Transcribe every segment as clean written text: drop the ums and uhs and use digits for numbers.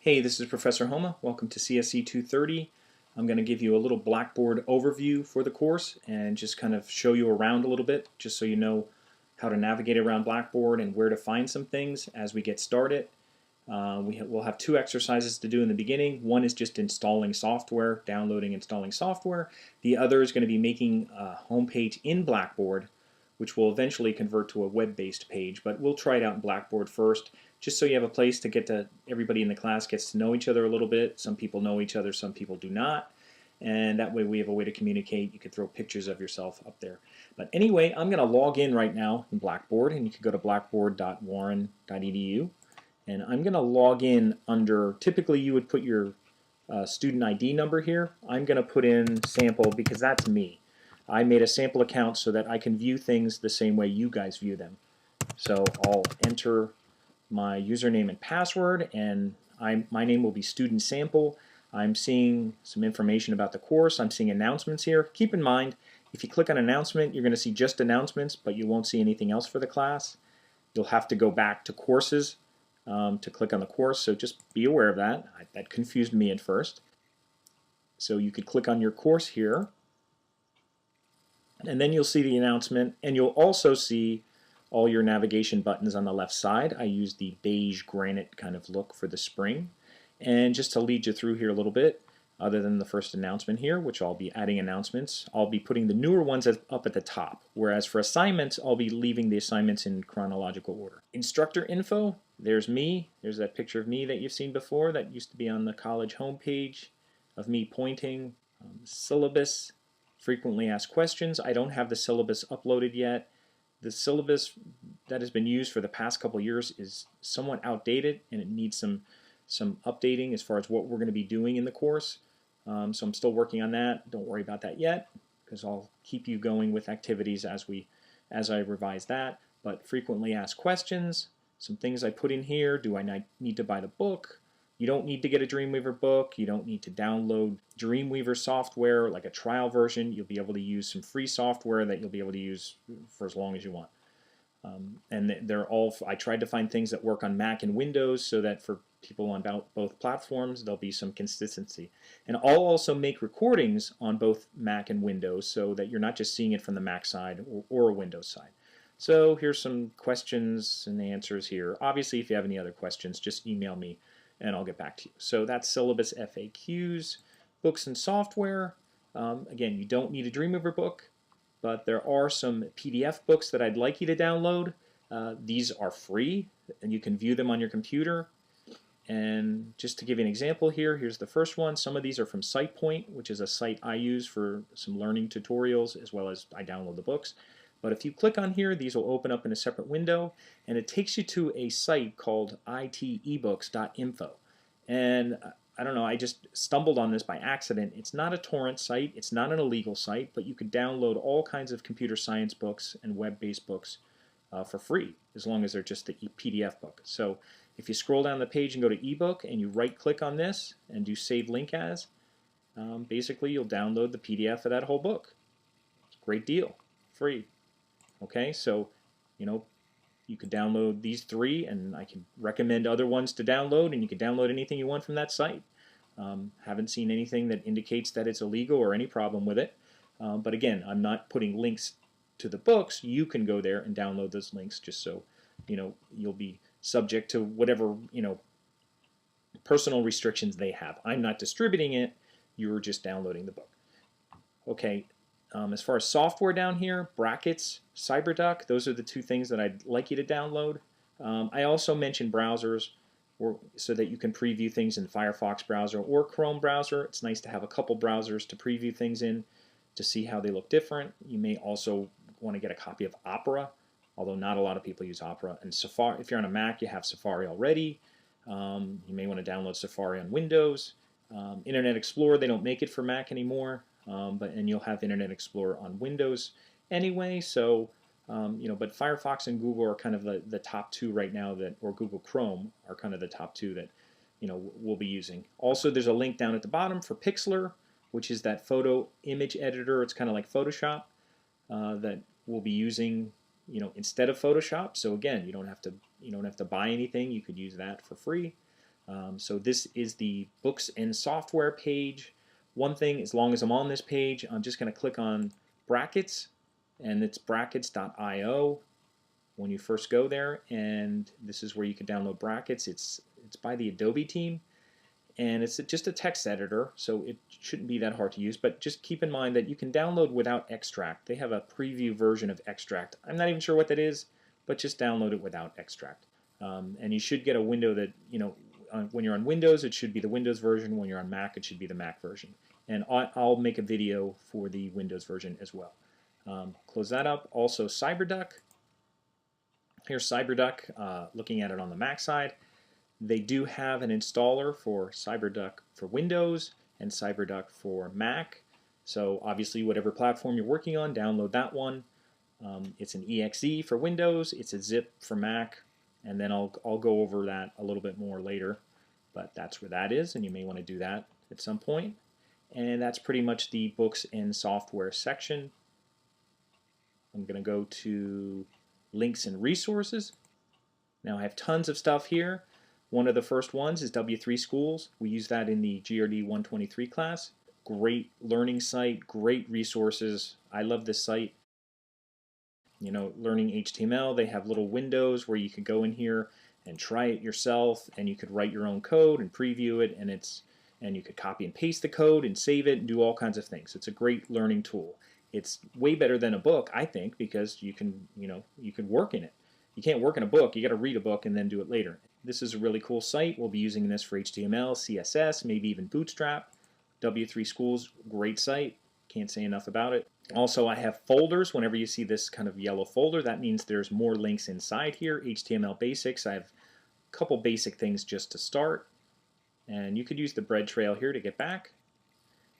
Hey, this is Professor Homa. Welcome to CSC230. I'm going to give you a little Blackboard overview for the course and just kind of show you around a little bit, just so you know how to navigate around Blackboard and where to find some things as we get started. We'll have two exercises to do in the beginning. One is just installing software, downloading, installing software. The other is going to be making a home page in Blackboard, which will eventually convert to a web-based page, but we'll try it out in Blackboard first, just so you have a place to get to, everybody in the class gets to know each other a little bit. Some people know each other, some people do not, and that way we have a way to communicate. You could throw pictures of yourself up there. But anyway, I'm going to log in right now in Blackboard, and you can go to blackboard.warren.edu, and I'm going to log in under, typically you would put your student ID number here. I'm going to put in sample because that's me. I made a sample account so that I can view things the same way you guys view them. So I'll enter my username and password, and my name will be student sample. I'm seeing some information about the course. I'm seeing announcements here. Keep in mind, if you click on announcement, you're going to see just announcements, but you won't see anything else for the class. You'll have to go back to courses to click on the course, so just be aware of that. That confused me at first. So you could click on your course here, and then you'll see the announcement, and you'll also see all your navigation buttons on the left side. I use the beige granite kind of look for the spring. And just to lead you through here a little bit, other than the first announcement here, which I'll be adding announcements, I'll be putting the newer ones up at the top, whereas for assignments, I'll be leaving the assignments in chronological order. Instructor info, there's me. There's that picture of me that you've seen before that used to be on the college homepage of me pointing. Syllabus, frequently asked questions. I don't have the syllabus uploaded yet. The syllabus that has been used for the past couple years is somewhat outdated, and it needs some updating as far as what we're going to be doing in the course. So I'm still working on that. Don't worry about that yet, because I'll keep you going with activities as I revise that. But frequently asked questions, some things I put in here. Do I need to buy the book? You don't need to get a Dreamweaver book. You don't need to download Dreamweaver software, like a trial version. You'll be able to use some free software that you'll be able to use for as long as you want. And they're all, I tried to find things that work on Mac and Windows so that for people on both platforms, there'll be some consistency. And I'll also make recordings on both Mac and Windows so that you're not just seeing it from the Mac side or a Windows side. So here's some questions and answers here. Obviously, if you have any other questions, just email me and I'll get back to you. So that's syllabus FAQs, books and software. Again, you don't need a Dreamweaver book, but there are some PDF books that I'd like you to download. These are free, and you can view them on your computer. And just to give you an example here, here's the first one. Some of these are from SitePoint, which is a site I use for some learning tutorials, as well as I download the books. But if you click on here, these will open up in a separate window, and it takes you to a site called itebooks.info. And I don't know, I just stumbled on this by accident. It's not a torrent site, it's not an illegal site, but you could download all kinds of computer science books and web-based books for free, as long as they're just the PDF book. So if you scroll down the page and go to ebook and you right-click on this and do Save Link As, basically you'll download the PDF of that whole book. It's a great deal, free. Okay, so you could download these three, and I can recommend other ones to download, and you can download anything you want from that site. Haven't seen anything that indicates that it's illegal or any problem with it. But again, I'm not putting links to the books. You can go there and download those links, just so you'll be subject to whatever personal restrictions they have. I'm not distributing it. You're just downloading the book. Okay. As far as software down here, Brackets, CyberDuck, those are the two things that I'd like you to download. I also mentioned browsers so that you can preview things in Firefox browser or Chrome browser. It's nice to have a couple browsers to preview things in to see how they look different. You may also want to get a copy of Opera, although not a lot of people use Opera. And Safari, if you're on a Mac, you have Safari already. You may want to download Safari on Windows. Internet Explorer, they don't make it for Mac anymore. And you'll have Internet Explorer on Windows anyway. So, but Firefox and Google are kind of the top two right now or Google Chrome are kind of the top two that, we'll be using. Also, there's a link down at the bottom for Pixlr, which is that photo image editor. It's kind of like Photoshop that we'll be using, instead of Photoshop. So again, you don't have to buy anything. You could use that for free. So this is the books and software page. One thing, as long as I'm on this page, I'm just going to click on brackets, and it's brackets.io when you first go there, and this is where you can download brackets. It's by the Adobe team, and it's just a text editor, so it shouldn't be that hard to use, but just keep in mind that you can download without Extract. They have a preview version of Extract. I'm not even sure what that is, but just download it without Extract. And you should get a window that, when you're on Windows, it should be the Windows version. When you're on Mac, it should be the Mac version. And I'll make a video for the Windows version as well. Close that up. Also, CyberDuck. Here's CyberDuck, looking at it on the Mac side. They do have an installer for CyberDuck for Windows and CyberDuck for Mac. So obviously, whatever platform you're working on, download that one. It's an exe for Windows. It's a zip for Mac. And then I'll go over that a little bit more later. But that's where that is, and you may want to do that at some point. And that's pretty much the books and software section. I'm going to go to links and resources. Now I have tons of stuff here. One of the first ones is W3 Schools. We use that in the GRD 123 class. Great learning site, great resources. I love this site. Learning HTML, they have little windows where you can go in here and try it yourself, and you could write your own code and preview it, and you could copy and paste the code and save it and do all kinds of things. It's a great learning tool. It's way better than a book, I think, because you can work in it. You can't work in a book. You got to read a book and then do it later. This is a really cool site. We'll be using this for HTML, CSS, maybe even Bootstrap. W3 Schools, great site. Can't say enough about it. Also, I have folders. Whenever you see this kind of yellow folder, that means there's more links inside here. HTML basics. I have a couple basic things just to start. And you could use the bread trail here to get back.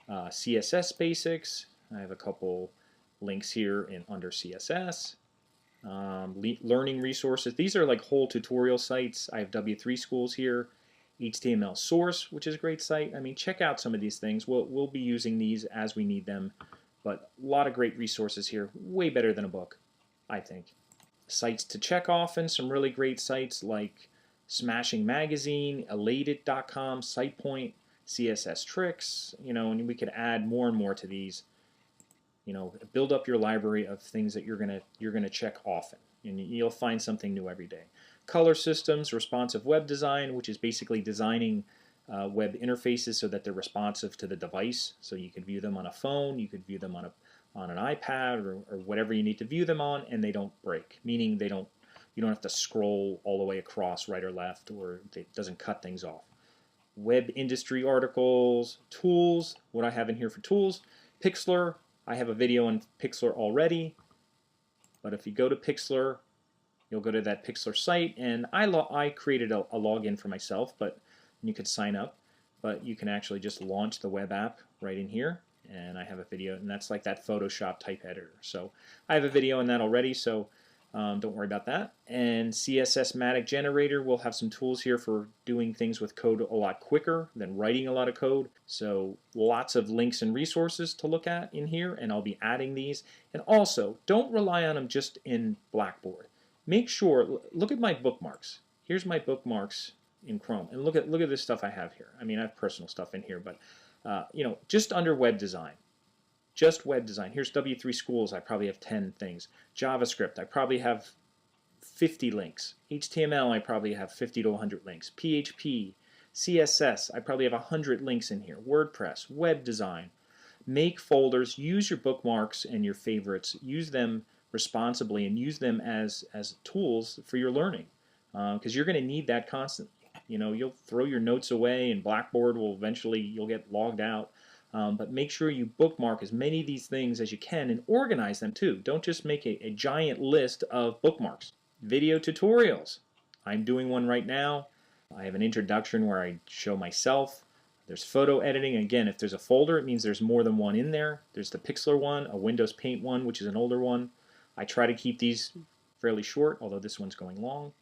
CSS basics. I have a couple links here under CSS. Learning resources. These are like whole tutorial sites. I have W3 Schools here. HTML Source, which is a great site. I mean, check out some of these things. We'll be using these as we need them. But a lot of great resources here. Way better than a book, I think. Sites to check often. Some really great sites like Smashing Magazine, Elated.com, SitePoint, CSS Tricks. And we could add more and more to these. Build up your library of things that you're gonna check often, and you'll find something new every day. Color systems, responsive web design, which is basically designing web interfaces so that they're responsive to the device. So you can view them on a phone, you could view them on an iPad or whatever you need to view them on, and they don't break. Meaning you don't have to scroll all the way across right or left, or it doesn't cut things off. Web industry articles, tools. What I have in here for tools, Pixlr. I have a video on Pixlr already, but if you go to Pixlr, you'll go to that Pixlr site, and I created a login for myself, but you could sign up, but you can actually just launch the web app right in here, and I have a video, and that's like that Photoshop type editor. So I have a video on that already, so don't worry about that. And CSS-matic generator, we'll have some tools here for doing things with code a lot quicker than writing a lot of code. So lots of links and resources to look at in here, and I'll be adding these. And also, don't rely on them just in Blackboard. Make sure, look at my bookmarks. Here's my bookmarks in Chrome, and look at this stuff I have here. I mean, I have personal stuff in here, but just under web design. Just web design. Here's W3 Schools. I probably have 10 things. JavaScript. I probably have 50 links. HTML. I probably have 50 to 100 links. PHP. CSS. I probably have 100 links in here. WordPress. Web design. Make folders. Use your bookmarks and your favorites. Use them responsibly and use them as tools for your learning, because you're going to need that constantly. You'll throw your notes away, and Blackboard will eventually, you'll get logged out. But make sure you bookmark as many of these things as you can and organize them too. Don't just make a giant list of bookmarks. Video tutorials. I'm doing one right now. I have an introduction where I show myself. There's photo editing. Again, if there's a folder, it means there's more than one in there. There's the Pixlr one, a Windows Paint one, which is an older one. I try to keep these fairly short, although this one's going long.